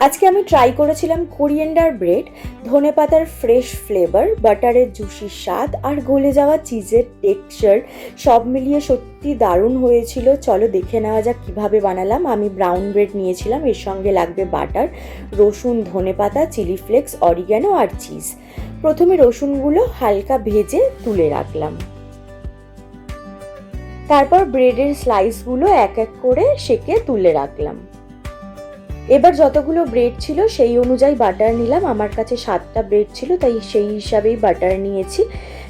আজকে আমি ট্রাই করেছিলাম কোরিয়েন্ডার ব্রেড। ধনেপাতার ফ্রেশ ফ্লেভার, বাটারের জুসি স্বাদ আর গলে যাওয়া চিজের টেক্সচার সব মিলিয়ে সত্যি দারুণ হয়েছিল। চলো দেখে নেওয়া যাক কীভাবে বানালাম। আমি ব্রাউন ব্রেড নিয়েছিলাম, এর সঙ্গে লাগবে বাটার, রসুন, ধনেপাতা, চিলি ফ্লেক্স, অরিগ্যানো আর চিজ। প্রথমে রসুনগুলো হালকা ভেজে তুলে রাখলাম। তারপর ব্রেডের স্লাইসগুলো এক এক করে সেঁকে তুলে রাখলাম। এবার যতগুলো ব্রেড ছিল সেই অনুযায়ী বাটার নিলাম। আমার কাছে 7টা ব্রেড ছিল, তাই সেই হিসাবেই বাটার নিয়েছি।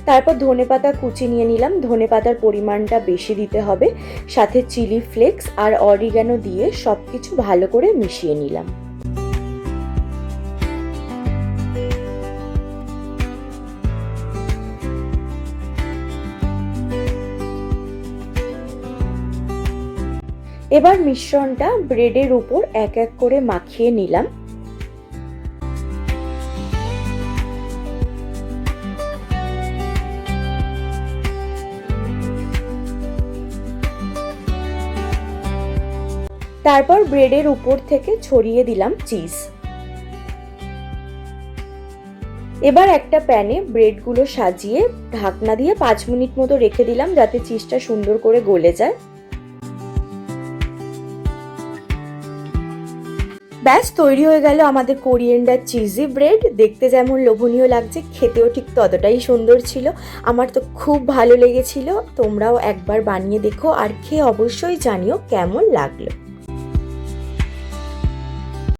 তারপর ধনেপাতা কুচি নিয়ে নিলাম। ধনেপাতার পরিমাণটা বেশি দিতে হবে। সাথে চিলি ফ্লেক্স আর অরিগ্যানো দিয়ে সব কিছু ভালো করে মিশিয়ে নিলাম। এবার মিশ্রণটা ব্রেডের উপর এক এক করে মাখিয়ে নিলাম। তারপর ব্রেডের উপর থেকে ছড়িয়ে দিলাম চিজ। এবার একটা প্যানে ব্রেডগুলো সাজিয়ে ঢাকনা দিয়ে 5 মিনিট মতো রেখে দিলাম, যাতে চিজটা সুন্দর করে গলে যায়। ব্যাস তৈরি হয়ে গেল আমাদের কোরিয়েন্ডার চিজি ব্রেড। দেখতে যেমন লোভনীয় লাগছে, খেতেও ঠিক ততটাই সুন্দর ছিল। আমার তো খুব ভালো লেগেছিল। তোমরাও একবার বানিয়ে দেখো আর খেয়ে অবশ্যই জানিও কেমন লাগলো।